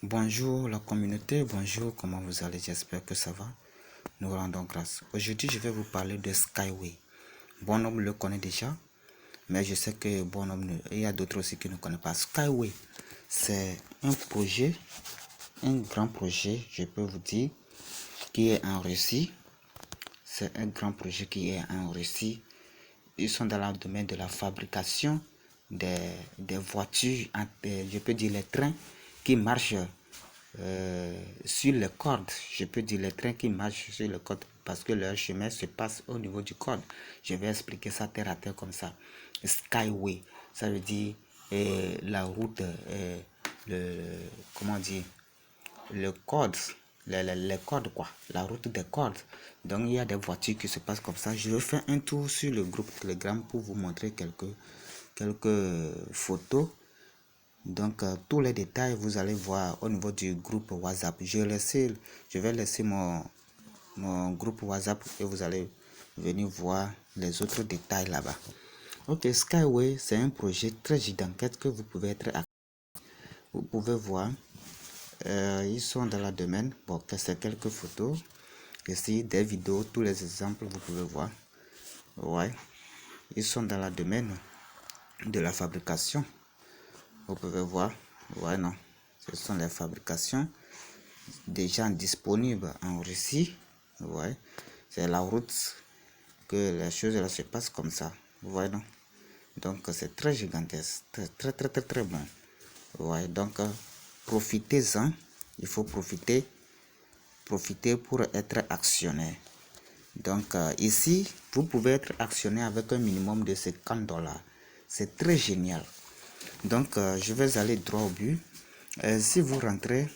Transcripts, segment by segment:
Bonjour la communauté, bonjour, comment vous allez? J'espère que ça va. Nous rendons grâce. Aujourd'hui, je vais vous parler de Skyway. Bonhomme le connaît déjà, mais je sais que Bonhomme, il y a d'autres aussi qui ne connaissent pas. Skyway, c'est un projet, un grand projet, je peux vous dire, qui est en Russie. C'est un grand projet qui est en Russie. Ils sont dans le domaine de la fabrication des voitures, je peux dire les trains qui marchent sur les cordes. Je peux dire les trains qui marchent sur les cordes parce que leur chemin se passe au niveau du corde. Je vais expliquer ça terre à terre comme ça. Skyway, ça veut dire la route, comment dire, le code, les cordes quoi, la route des cordes. Donc il y a des voitures qui se passent comme ça. Je vais faire un tour sur le groupe Telegram pour vous montrer quelques photos. Donc tous les détails vous allez voir au niveau du groupe WhatsApp. Je vais laisser mon groupe WhatsApp et vous allez venir voir les autres détails là-bas. Ok, Skyway, c'est un projet très gigantesque que vous pouvez être actif. Vous pouvez voir, ils sont dans la domaine. Bon, c'est quelques photos. Ici, des vidéos, tous les exemples, vous pouvez voir. Ouais, ils sont dans la domaine de la fabrication. Vous pouvez voir. Ouais, non. Ce sont les fabrications déjà disponibles en Russie. Ouais. C'est la route que les choses là se passent comme ça. Vous voyez, non? Donc, c'est très gigantesque. Très bon. Ouais. Donc, profitez-en. Il faut profiter pour être actionnaire. Donc, ici, vous pouvez être actionnaire avec un minimum de 50 $. C'est très génial. Donc, je vais aller droit au but. Si vous rentrez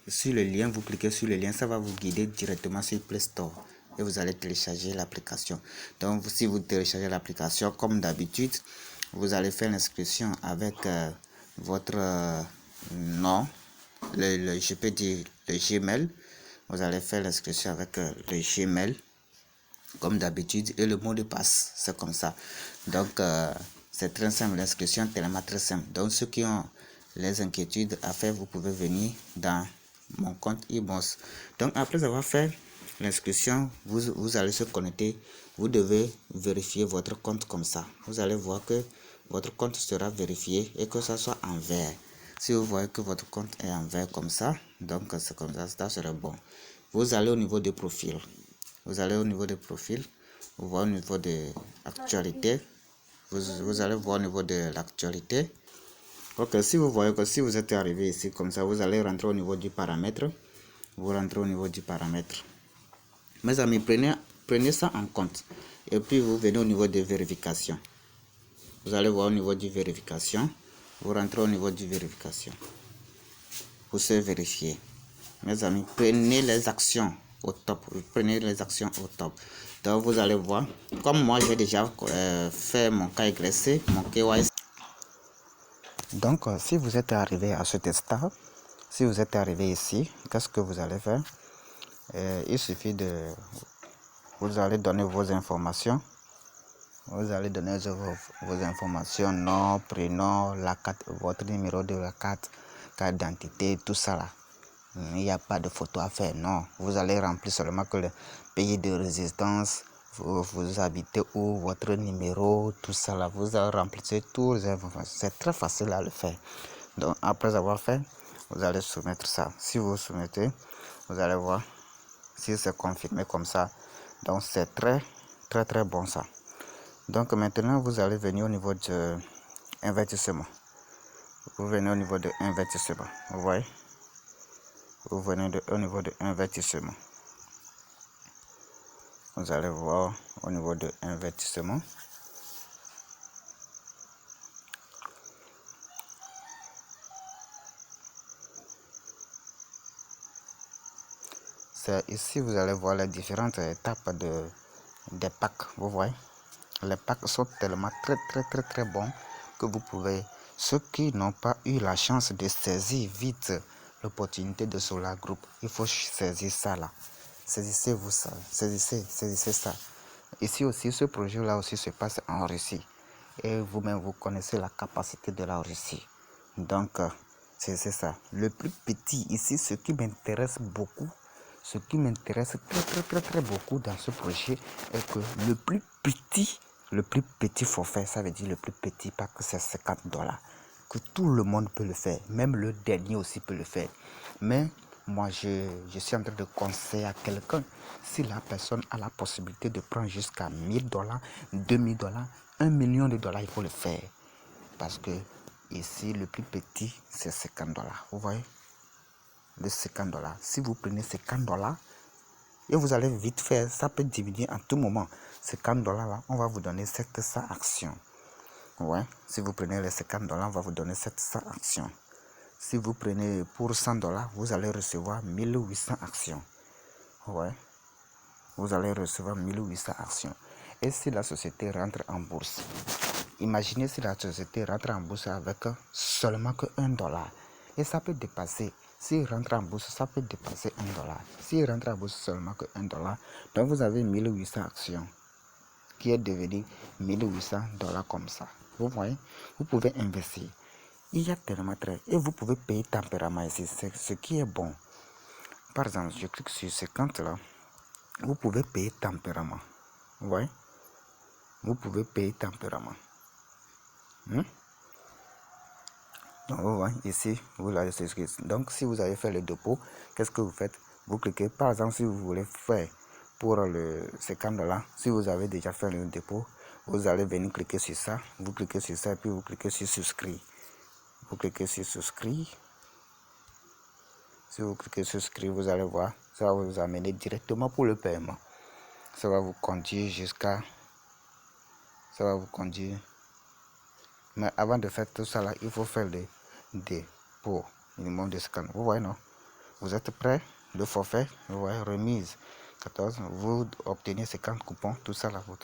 sur le lien, vous cliquez sur le lien, ça va vous guider directement sur Play Store et vous allez télécharger l'application. Donc, si vous téléchargez l'application, comme d'habitude, vous allez faire l'inscription avec votre nom, je peux dire le Gmail. Vous allez faire l'inscription avec le Gmail comme d'habitude et le mot de passe, c'est comme ça. Donc c'est très simple, l'inscription est tellement très simple. Donc ceux qui ont les inquiétudes à faire, vous pouvez venir dans mon compte eBoss. Donc après avoir fait l'inscription, vous allez se connecter. Vous devez vérifier votre compte comme ça. Vous allez voir que votre compte sera vérifié et que ça soit en vert. Si vous voyez que votre compte est en vert comme ça, donc c'est comme ça sera bon. Vous allez au niveau des profils. Vous allez au niveau des profils, vous voyez au niveau de l'actualité. Vous allez voir au niveau de l'actualité. Ok, si vous voyez que si vous êtes arrivé ici comme ça, vous allez rentrer au niveau du paramètre. Vous rentrez au niveau du paramètre. Mes amis, prenez ça en compte. Et puis vous venez au niveau de vérification. Vous allez voir au niveau de vérification. Vous rentrez au niveau de vérification. Pour se vérifier. Mes amis, prenez les actions au top. Prenez les actions au top. Donc vous allez voir, comme moi j'ai déjà fait mon KYC, mon KYC. Donc si vous êtes arrivé à cet stade, si vous êtes arrivé ici, qu'est-ce que vous allez faire? Il suffit de, vous allez donner vos informations. Vous allez donner vos informations, nom, prénom, la carte, votre numéro de la carte d'identité, tout ça là. Il n'y a pas de photo à faire, non. Vous allez remplir seulement que le pays de résidence, vous habitez où, votre numéro, tout ça là. Vous remplissez tous les informations. C'est très facile à le faire. Donc, après avoir fait, vous allez soumettre ça. Si vous soumettez, vous allez voir si c'est confirmé comme ça. Donc, c'est très bon ça. Donc, maintenant, vous allez venir au niveau de investissement. Vous venez au niveau de investissement. Vous voyez? Vous venez au niveau de investissement. Vous allez voir au niveau de investissement. C'est ici vous allez voir les différentes étapes des packs. Vous voyez, les packs sont tellement très bons que vous pouvez, ceux qui n'ont pas eu la chance de saisir vite l'opportunité de Solar Group, il faut saisir ça là. Saisissez-vous ça, saisissez ça. Ici aussi, ce projet là aussi se passe en Russie. et vous-même vous connaissez la capacité de la Russie. Donc c'est ça. Le plus petit ici, ce qui m'intéresse beaucoup, ce qui m'intéresse très beaucoup dans ce projet est que le plus petit forfait, ça veut dire le plus petit pack, c'est $50. Que tout le monde peut le faire, même le dernier aussi peut le faire. Mais moi, je suis en train de conseiller à quelqu'un, si la personne a la possibilité de prendre jusqu'à $1000, $2000, $1 million, il faut le faire. Parce que ici, le plus petit, c'est $50. Vous voyez? De $50. Si vous prenez $50, et vous allez vite faire, ça peut diminuer en tout moment. $50 là, on va vous donner 700 actions. Ouais, si vous prenez les $50, on va vous donner 700 actions. Si vous prenez pour $100, vous allez recevoir 1800 actions. Ouais, vous allez recevoir 1800 actions. Et si la société rentre en bourse, imaginez si la société rentre en bourse avec seulement que $1. Et ça peut dépasser. S'il rentre en bourse, ça peut dépasser $1. S'il rentre en bourse seulement que $1, donc vous avez 1800 actions qui est devenu $1800 comme ça. Vous voyez, vous pouvez investir. Il y a tellement très... Et vous pouvez payer tempéralement ici, c'est ce qui est bon. Par exemple, je clique sur ce compte là. Vous pouvez payer tempéralement. Vous voyez, vous pouvez payer tempéralement. Donc, vous voyez, ici, vous l'avez souscrit. Donc, si vous avez fait le dépôt, qu'est-ce que vous faites? Vous cliquez, par exemple, si vous voulez faire pour ces $50, si vous avez déjà fait le dépôt, vous allez venir cliquer sur ça, vous cliquez sur ça, et puis vous cliquez sur souscrire. Vous cliquez sur souscrire. Si vous cliquez sur souscrire, vous allez voir, ça va vous amener directement pour le paiement. Ça va vous conduire jusqu'à... Ça va vous conduire. Mais avant de faire tout ça là, il faut faire le dépôt minimum de scan. Vous voyez, non? Vous êtes prêts? Le forfait, vous voyez, remise 14, vous obtenez 50 coupons, tout ça là, vous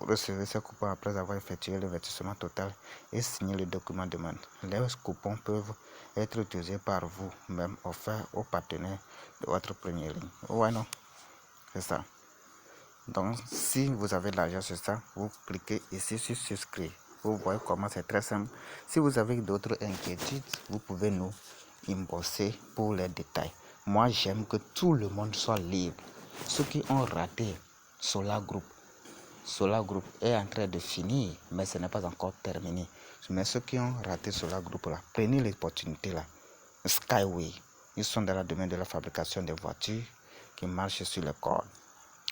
recevez ces coupons après avoir effectué le versement total et signé le document de demande. Les coupons peuvent être utilisés par vous, même offerts aux partenaires de votre première ligne. Vous voyez, non? C'est ça. Donc, si vous avez de l'argent sur ça, vous cliquez ici sur souscrire. Vous voyez comment c'est très simple. Si vous avez d'autres inquiétudes, vous pouvez nous inboxer pour les détails. Moi, j'aime que tout le monde soit libre. Ceux qui ont raté Solar Group est en train de finir, mais ce n'est pas encore terminé. Mais ceux qui ont raté Solar Group là, prenez l'opportunité là. Skyway, ils sont dans le domaine de la fabrication des voitures qui marchent sur le corps.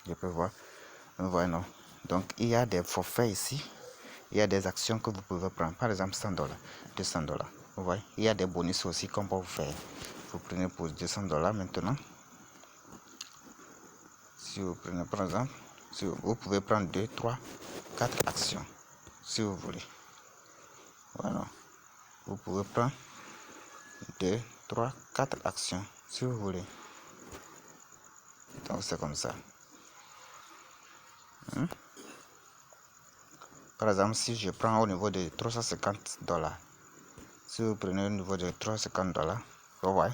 Je peux voir. Voilà. Donc, il y a des forfaits ici. Il y a des actions que vous pouvez prendre. Par exemple, $100, $200. Vous voyez, il y a des bonus aussi qu'on peut vous faire. Vous prenez pour $200 maintenant. Si vous prenez, par exemple, vous pouvez prendre 2, 3, 4 actions. Si vous voulez. Voilà. Vous pouvez prendre 2, 3, 4 actions. Si vous voulez. Donc, c'est comme ça. Par exemple, si je prends au niveau de $350, si vous prenez au niveau de $350, vous voyez,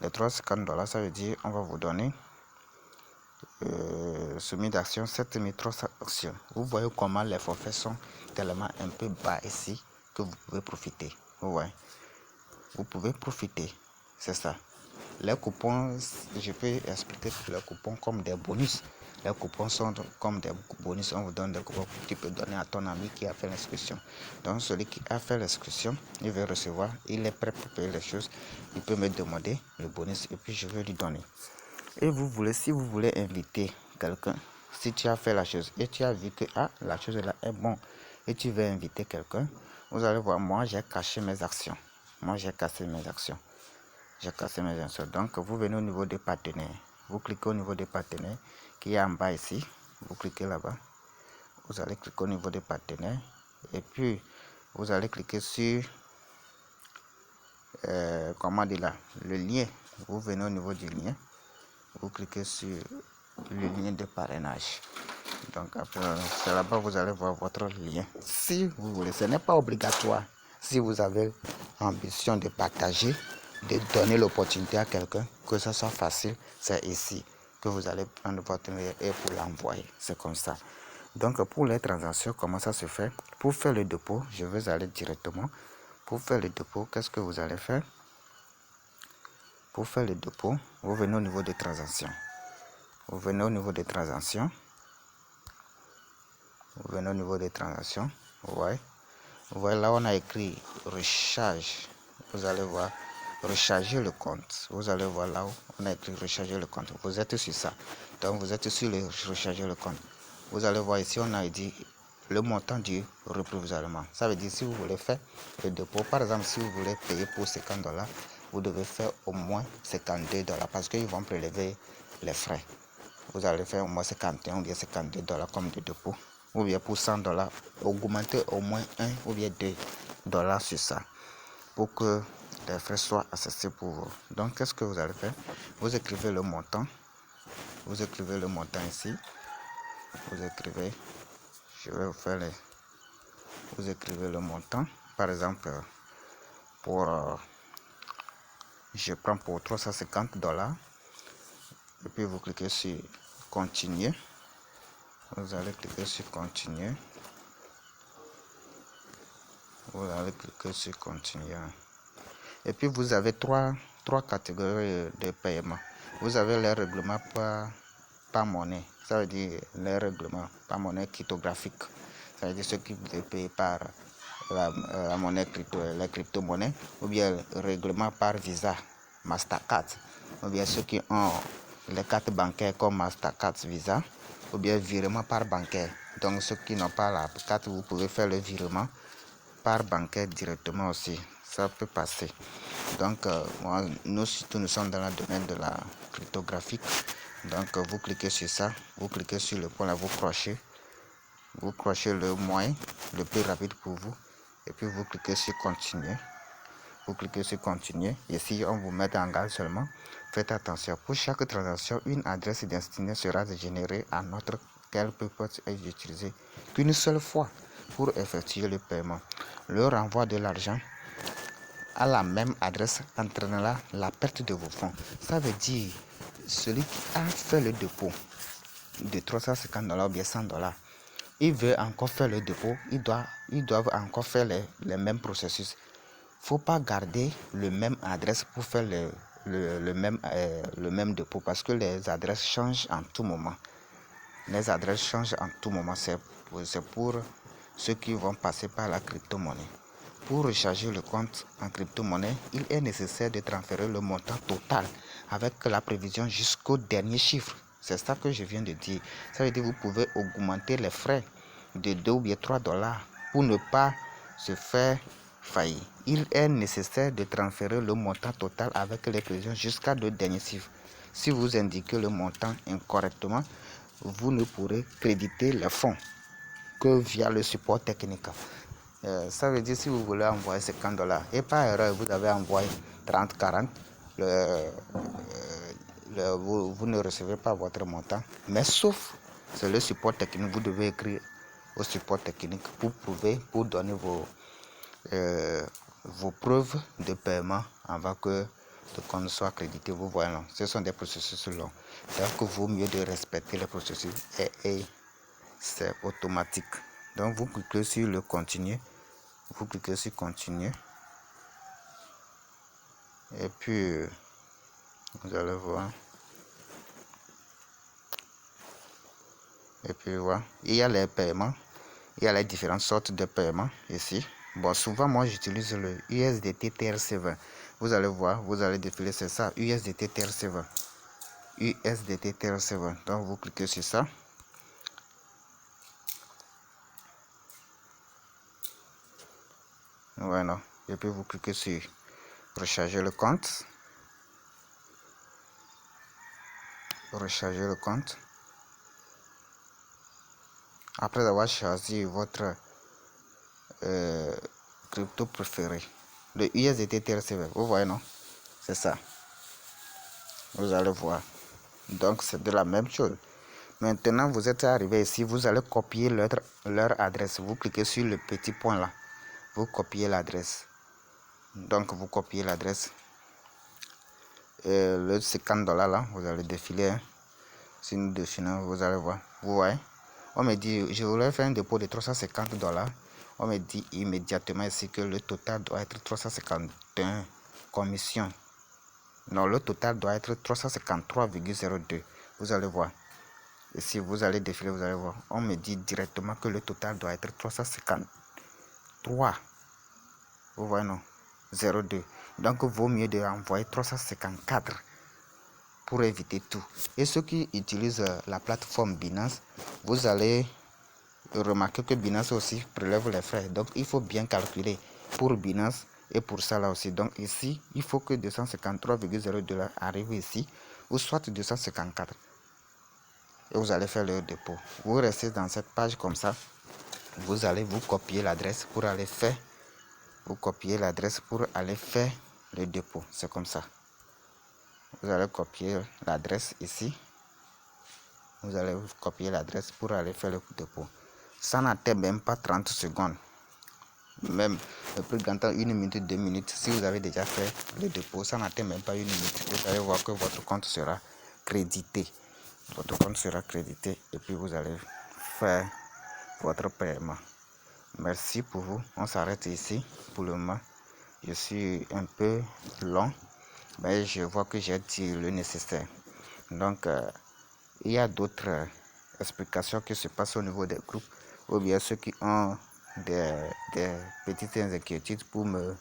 les $350, ça veut dire on va vous donner soumis d'action 7300 actions. Vous voyez comment les forfaits sont tellement un peu bas ici que vous pouvez profiter. Vous voyez, vous pouvez profiter, c'est ça. Les coupons, je peux expliquer les coupons comme des bonus. Les coupons sont comme des bonus. On vous donne des coupons que tu peux donner à ton ami qui a fait l'inscription. Donc celui qui a fait l'inscription, il va recevoir, il est prêt pour payer les choses. Il peut me demander le bonus et puis je vais lui donner. Et vous voulez, si vous voulez inviter quelqu'un, si tu as fait la chose et tu as vu que la chose là est bon et tu veux inviter quelqu'un, vous allez voir, moi j'ai caché mes actions. J'ai cassé mes actions. Donc, vous venez au niveau des partenaires. Vous cliquez au niveau des partenaires qui est en bas ici. Vous cliquez là-bas. Vous allez cliquer au niveau des partenaires. Et puis, vous allez cliquer sur, comment dire là, le lien. Vous venez au niveau du lien. Vous cliquez sur le lien de parrainage. Donc, après, c'est là-bas vous allez voir votre lien. Si vous voulez, ce n'est pas obligatoire. Si vous avez ambition de partager, de donner l'opportunité à quelqu'un, que ça soit facile, c'est ici que vous allez prendre votre lien et pour l'envoyer. C'est comme ça. Donc pour les transactions, comment ça se fait? Pour faire le dépôt, je vais aller directement. Pour faire le dépôt, qu'est-ce que vous allez faire? Pour faire le dépôt, vous venez au niveau des transactions. Vous venez au niveau des transactions. Vous venez au niveau des transactions. Ouais. Voilà, là on a écrit recharge. Vous allez voir recharger le compte. Vous allez voir là où on a écrit recharger le compte. Vous êtes sur ça. Donc vous êtes sur le recharger le compte. Vous allez voir ici on a dit le montant du reprovisionnellement. Ça veut dire si vous voulez faire le dépôt, par exemple si vous voulez payer pour $50, vous devez faire au moins $52 parce qu'ils vont prélever les frais. Vous allez faire au moins 51 ou bien $52 comme de dépôt. Ou bien pour $100, augmenter au moins 1 ou bien $2 sur ça pour que les frais soient accessibles pour vous. Donc qu'est-ce que vous allez faire? Vous écrivez le montant. Vous écrivez le montant ici. Vous écrivez, je vais vous faire les. Vous écrivez le montant. Par exemple, pour je prends pour $350. Et puis vous cliquez sur continuer. Vous allez cliquer sur continuer. Vous allez cliquer sur continuer. Et puis vous avez trois catégories de paiement. Vous avez les règlements par monnaie. Ça veut dire les règlements par monnaie cryptographique. Ça veut dire ceux qui vous payent par la monnaie les crypto-monnaies. Ou bien le règlement par Visa, Mastercard. Ou bien ceux qui ont les cartes bancaires comme Mastercard, Visa. Ou bien virement par bancaire. Donc ceux qui n'ont pas la carte, vous pouvez faire le virement par bancaire directement aussi. Ça peut passer. Donc nous surtout nous sommes dans le domaine de la cryptographique. Donc vous cliquez sur ça, vous cliquez sur le point là, vous crochez le moyen le plus rapide pour vous et puis vous cliquez sur continuer. Vous cliquez sur continuer et si on vous met en garde seulement, faites attention. Pour chaque transaction, une adresse destinée sera générée à notre qu'elle peut être utilisée qu'une seule fois pour effectuer le paiement. Le renvoi de l'argent à la même adresse entraînera la perte de vos fonds. Ça veut dire celui qui a fait le dépôt de $350 ou bien $100, il veut encore faire le dépôt, ils doivent encore faire les mêmes processus. Faut pas garder le même adresse pour faire le même dépôt parce que les adresses changent en tout moment. Les adresses changent en tout moment. C'est pour ceux qui vont passer par la crypto-monnaie. Pour recharger le compte en crypto-monnaie, il est nécessaire de transférer le montant total avec la prévision jusqu'au dernier chiffre. C'est ça que je viens de dire. Ça veut dire que vous pouvez augmenter les frais de 2 ou bien $3 pour ne pas se faire faillir. Il est nécessaire de transférer le montant total avec les prévisions jusqu'à le dernier chiffre. Si vous indiquez le montant incorrectement, vous ne pourrez créditer les fonds que via le support technique. Ça veut dire si vous voulez envoyer $50 et par erreur vous avez envoyé 30-40, vous ne recevez pas votre montant. Mais sauf, c'est le support technique, vous devez écrire au support technique pour prouver, pour donner vos preuves de paiement avant que le compte soit crédité. Vous voyez, non? Ce sont des processus longs. Donc, il vaut mieux de respecter les processus et c'est automatique. Donc, vous cliquez sur le continuer. Vous cliquez sur continuer. Et puis, vous allez voir. Et puis, voilà. Il y a les paiements. Il y a les différentes sortes de paiements ici. Bon, souvent, moi, j'utilise le USDT TRC20. Vous allez voir, vous allez défiler, c'est ça, USDT TRC20. USDT TRC20. Donc, vous cliquez sur ça. Voilà. Et puis, vous cliquez sur recharger le compte. Recharger le compte. Après avoir choisi votre crypto préféré, le USDT TRC20. Vous voyez, non? C'est ça. Vous allez voir. Donc, c'est de la même chose. Maintenant, vous êtes arrivé ici. Vous allez copier leur adresse. Vous cliquez sur le petit point là. Vous copiez l'adresse. Donc, vous copiez l'adresse. Le $50 là, vous allez défiler. Si nous défilons, vous allez voir. Vous voyez? On me dit, je voulais faire un dépôt de 350 $. On me dit immédiatement ici que le total doit être 351 commissions. Non, le total doit être 353,02. Vous allez voir. Et si vous allez défiler, vous allez voir. On me dit directement que le total doit être 353. Vous voyez, non? 02. Donc, vaut mieux de envoyer 354 pour éviter tout. Et ceux qui utilisent la plateforme Binance, vous allez remarquer que Binance aussi prélève les frais. Donc, il faut bien calculer pour Binance et pour ça là aussi. Donc, ici, il faut que 253,02 $ arrive ici, ou soit 254. Et vous allez faire le dépôt. Vous restez dans cette page comme ça. Vous allez vous copier l'adresse pour aller faire. Vous copiez l'adresse pour aller faire le dépôt. C'est comme ça. Vous allez copier l'adresse ici. Vous allez copier l'adresse pour aller faire le dépôt. Ça n'atteint même pas 30 secondes. Même le plus grand temps, 1 minute, 2 minutes. Si vous avez déjà fait le dépôt, ça n'atteint même pas 1 minute. Vous allez voir que votre compte sera crédité. Votre compte sera crédité et puis vous allez faire votre paiement. Merci pour vous. On s'arrête ici pour le moment. Je suis un peu long, mais je vois que j'ai dit le nécessaire. Donc, il y a d'autres explications qui se passent au niveau des groupes, ou bien ceux qui ont des petites inquiétudes pour me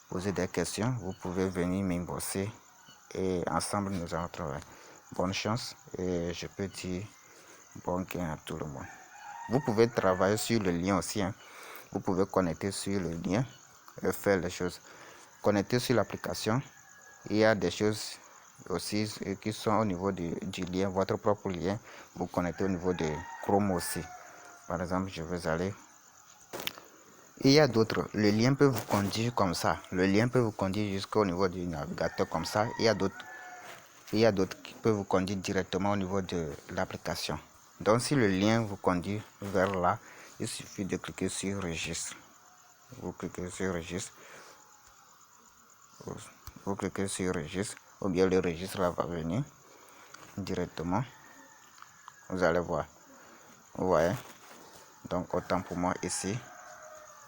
poser des questions, vous pouvez venir m'inboxer et ensemble nous allons travailler. Bonne chance et je peux dire bon gain à tout le monde. Vous pouvez travailler sur le lien aussi. Vous pouvez connecter sur le lien et faire les choses. Connecter sur l'application. Il y a des choses aussi qui sont au niveau du lien, votre propre lien. Vous connectez au niveau de Chrome aussi. Par exemple, je vais aller. Il y a d'autres. Le lien peut vous conduire comme ça. Le lien peut vous conduire jusqu'au niveau du navigateur comme ça. Il y a d'autres qui peuvent vous conduire directement au niveau de l'application. Donc si le lien vous conduit vers là, il suffit de cliquer sur registre. Vous cliquez sur registre. Vous cliquez sur registre. Ou bien le registre là va venir directement. Vous allez voir. Vous voyez. Donc autant pour moi ici.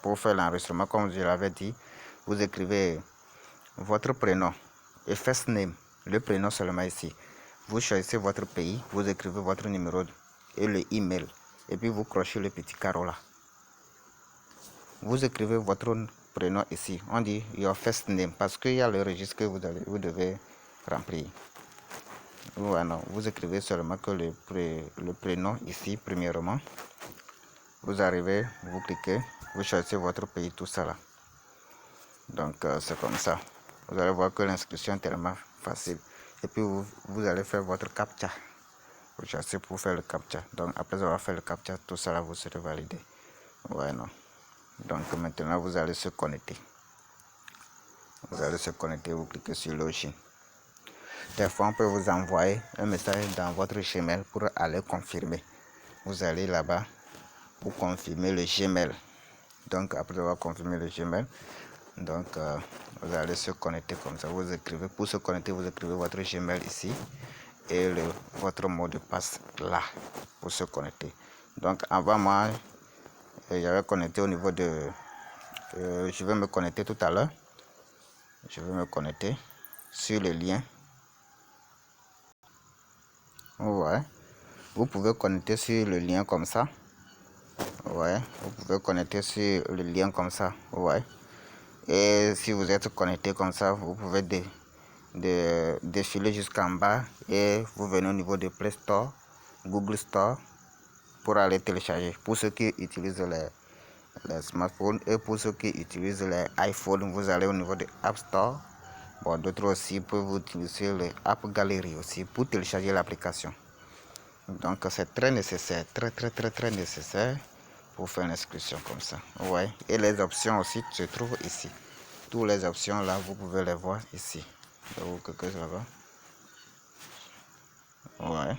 Pour faire l'enregistrement, comme je l'avais dit, vous écrivez votre prénom et first name. Le prénom seulement ici. Vous choisissez votre pays. Vous écrivez votre numéro et le email. Et puis vous crochez le petit carreau là. Vous écrivez votre prénom ici. On dit your first name parce qu'il y a le registre que vous devez remplir. Voilà, vous écrivez seulement que le prénom ici, premièrement. Vous arrivez, vous cliquez, vous choisissez votre pays, tout ça là. Donc c'est comme ça. Vous allez voir que l'inscription est tellement facile. Et puis vous allez faire votre captcha. Vous choisissez pour faire le captcha. Donc après avoir fait le captcha, tout ça là, vous serez validé. Ouais, non. Donc maintenant vous allez se connecter. Vous allez se connecter, vous cliquez sur login. Des fois on peut vous envoyer un message dans votre Gmail pour aller confirmer. Vous allez là-bas pour confirmer le Gmail. Donc après avoir confirmé le Gmail, donc vous allez se connecter comme ça. Vous écrivez, pour se connecter, vous écrivez votre Gmail ici et votre mot de passe là pour se connecter. Donc avant moi, j'avais connecté au niveau de je vais me connecter tout à l'heure. Je vais me connecter sur le lien. Ouais. Vous pouvez connecter sur le lien comme ça. Ouais. Vous pouvez connecter sur le lien comme ça. Ouais. Et si vous êtes connecté comme ça, vous pouvez défiler jusqu'en bas et vous venez au niveau de Play Store, Google Store pour aller télécharger. Pour ceux qui utilisent les smartphones et pour ceux qui utilisent les iPhones, vous allez au niveau de App Store. Bon, d'autres aussi peuvent utiliser les App Gallery aussi pour télécharger l'application. Donc c'est très nécessaire, très nécessaire pour faire une inscription comme ça. Ouais. Et les options aussi se trouvent ici. Toutes les options là, vous pouvez les voir ici. Donc quelque chose là-bas. Ouais.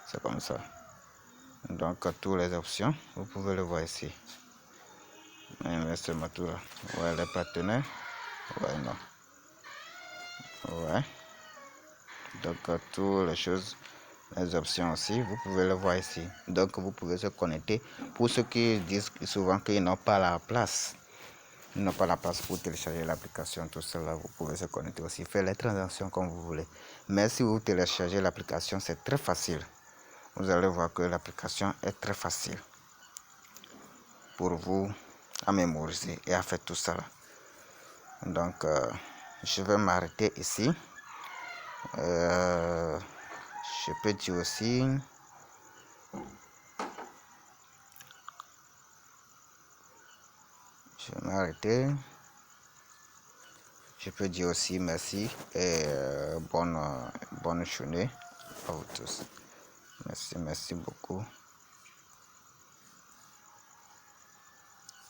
C'est comme ça. Donc toutes les options, vous pouvez le voir ici. Investissement tout là. Ouais, les partenaires. Ouais, non. Ouais. Donc toutes les choses les options aussi, vous pouvez le voir ici. Donc vous pouvez se connecter. Pour ceux qui disent souvent qu'ils n'ont pas la place, ils n'ont pas la place pour télécharger l'application, tout cela, vous pouvez se connecter aussi, faire les transactions comme vous voulez. Mais si vous téléchargez l'application, c'est très facile. Vous allez voir que l'application est très facile pour vous à mémoriser et à faire tout ça. Donc je vais m'arrêter ici. Je peux dire aussi, je vais m'arrêter. Je peux dire aussi merci et bonne journée à vous tous. Merci beaucoup.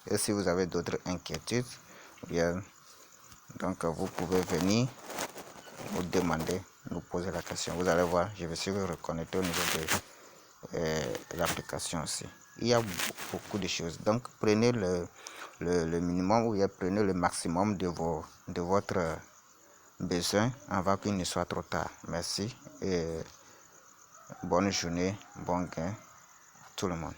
Et si vous avez d'autres inquiétudes, bien, donc vous pouvez venir nous demander, nous poser la question. Vous allez voir, je vais se reconnecter au niveau de l'application aussi. Il y a beaucoup de choses. Donc prenez le minimum ou bien prenez le maximum de votre besoin avant qu'il ne soit trop tard. Merci et bonne journée, bon gain à tout le monde.